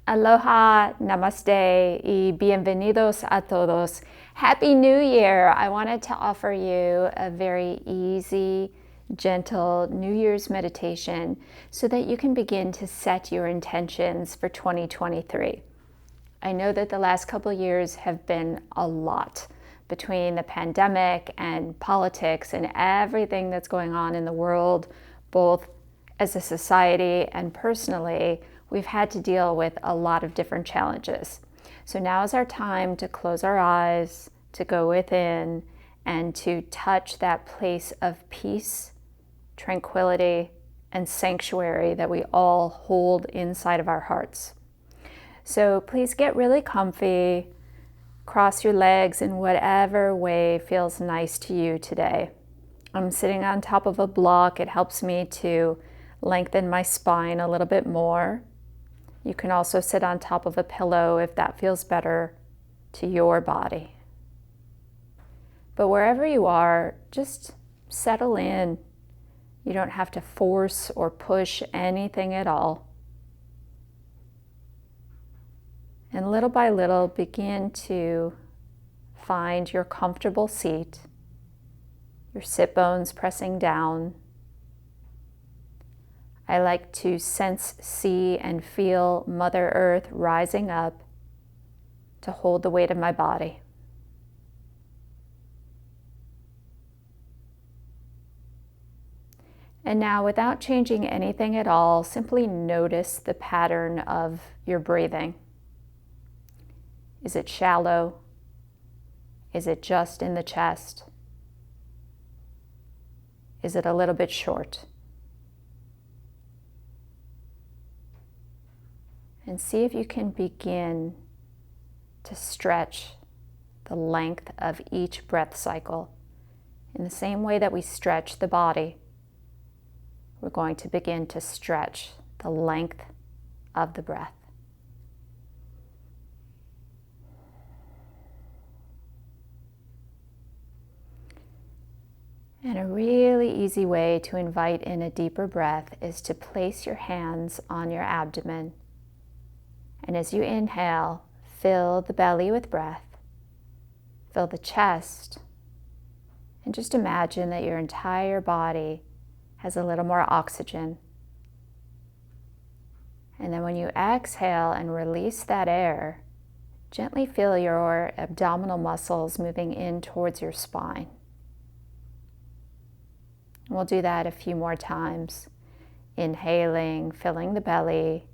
Aloha, namaste, y bienvenidos a todos. Happy New Year! I wanted to offer you a very easy, gentle New Year's meditation so that you can begin to set your intentions for 2023. I know that the last couple of years have been a lot between the pandemic and politics and everything that's going on in the world, both as a society and personally. We've had to deal with a lot of different challenges. So now is our time to close our eyes, to go within, and to touch that place of peace, tranquility, and sanctuary that we all hold inside of our hearts. So please get really comfy, cross your legs in whatever way feels nice to you today. I'm sitting on top of a block. It helps me to lengthen my spine a little bit more. You can also sit on top of a pillow if that feels better to your body. But wherever you are, just settle in. You don't have to force or push anything at all. And little by little, begin to find your comfortable seat, your sit bones pressing down. I like to sense, see, and feel Mother Earth rising up to hold the weight of my body. And now, without changing anything at all, simply notice the pattern of your breathing. Is it shallow? Is it just in the chest? Is it a little bit short? And see if you can begin to stretch the length of each breath cycle. In the same way that we stretch the body, we're going to begin to stretch the length of the breath. And a really easy way to invite in a deeper breath is to place your hands on your abdomen. And as you inhale, fill the belly with breath, fill the chest, and just imagine that your entire body has a little more oxygen. And then when you exhale and release that air, gently feel your abdominal muscles moving in towards your spine. And we'll do that a few more times. Inhaling, filling the belly,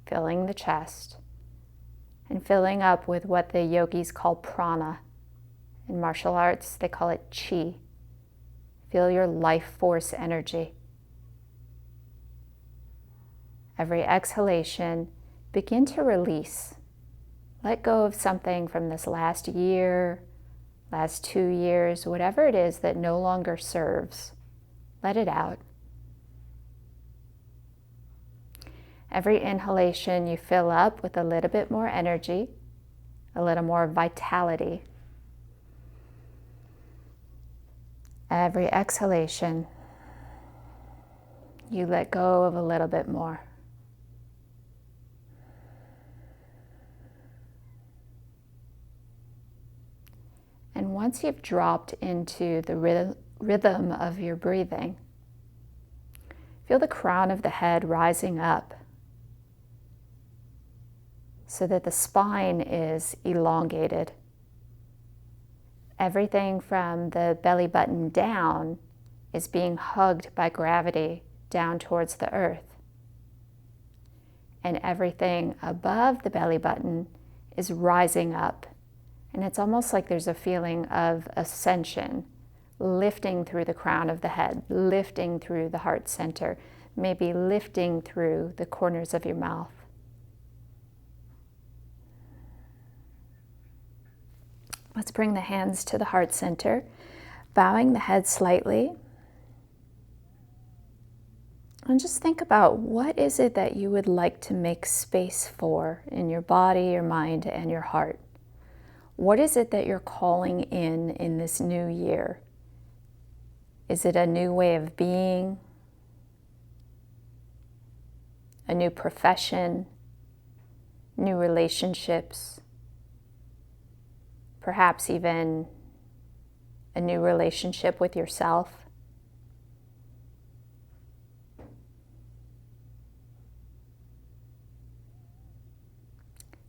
filling the chest, and filling up with what the yogis call prana. In martial arts, they call it chi. Feel your life force energy. Every exhalation, begin to release. Let go of something from this last year, last 2 years, whatever it is that no longer serves. Let it out. Every inhalation you fill up with a little bit more energy, a little more vitality. Every exhalation, you let go of a little bit more. And once you've dropped into the rhythm of your breathing, feel the crown of the head rising up so that the spine is elongated. Everything from the belly button down is being hugged by gravity down towards the earth. And everything above the belly button is rising up. And it's almost like there's a feeling of ascension, lifting through the crown of the head, lifting through the heart center, maybe lifting through the corners of your mouth. Let's bring the hands to the heart center, bowing the head slightly. And just think about, what is it that you would like to make space for in your body, your mind, and your heart? What is it that you're calling in this new year? Is it a new way of being? A new profession? new relationships, perhaps even a new relationship with yourself.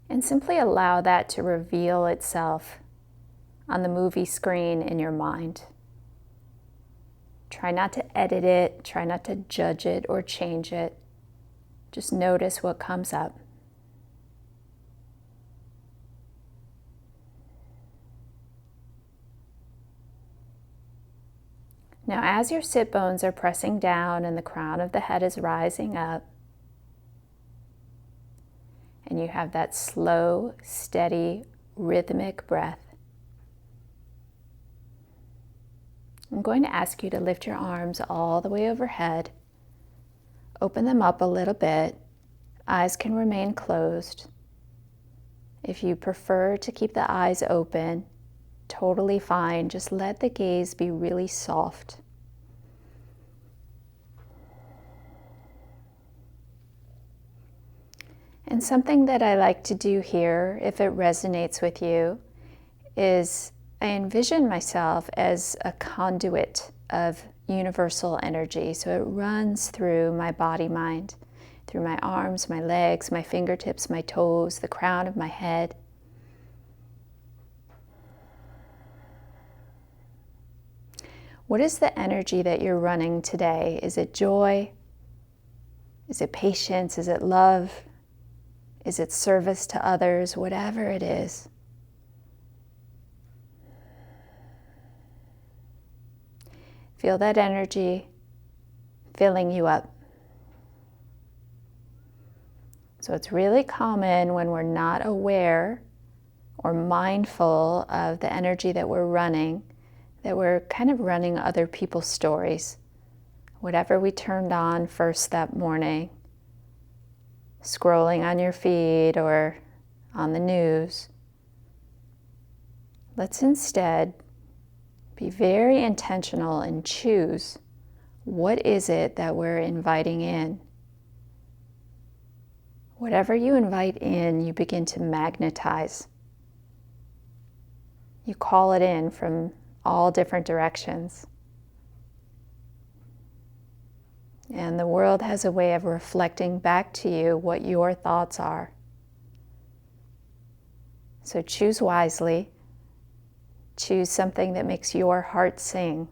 And simply allow that to reveal itself on the movie screen in your mind. Try not to edit it, try not to judge it or change it. Just notice what comes up. Now, as your sit bones are pressing down and the crown of the head is rising up, and you have that slow, steady, rhythmic breath, I'm going to ask you to lift your arms all the way overhead. Open them up a little bit. Eyes can remain closed. If you prefer to keep the eyes open, totally fine. Just let the gaze be really soft. And something that I like to do here, if it resonates with you, is I envision myself as a conduit of universal energy. So it runs through my body mind, through my arms, my legs, my fingertips, my toes, the crown of my head. What is the energy that you're running today? Is it joy? Is it patience? Is it love? Is it service to others? Whatever it is. Feel that energy filling you up. So it's really common when we're not aware or mindful of the energy that we're running, that we're kind of running other people's stories. Whatever we turned on first that morning, scrolling on your feed or on the news, let's instead be very intentional and choose what is it that we're inviting in. Whatever you invite in, you begin to magnetize. You call it in from all different directions. And the world has a way of reflecting back to you what your thoughts are. So choose wisely. Choose something that makes your heart sing.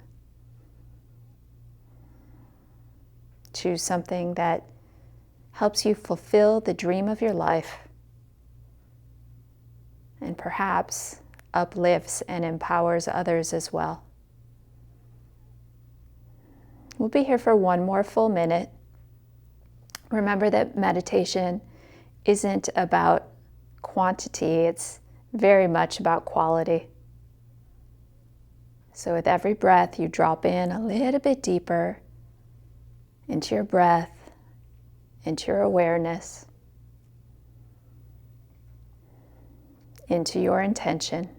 Choose something that helps you fulfill the dream of your life and perhaps uplifts and empowers others as well. We'll be here for one more full minute. Remember that meditation isn't about quantity, it's very much about quality. So with every breath, you drop in a little bit deeper into your breath, into your awareness, into your intention.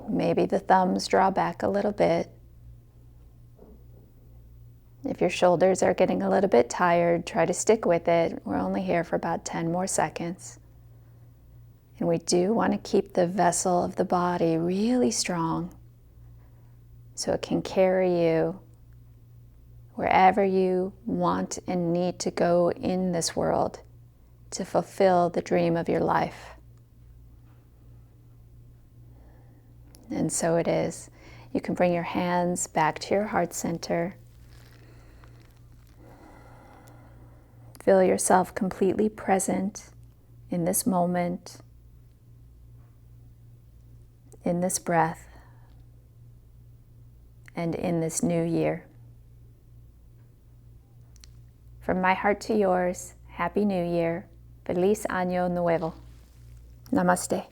Maybe the thumbs draw back a little bit. If your shoulders are getting a little bit tired, try to stick with it. We're only here for about 10 more seconds. And we do want to keep the vessel of the body really strong so it can carry you wherever you want and need to go in this world to fulfill the dream of your life. And so it is. You can bring your hands back to your heart center. Feel yourself completely present in this moment, in this breath, and in this new year. From my heart to yours, Happy New Year. Feliz Año Nuevo. Namaste.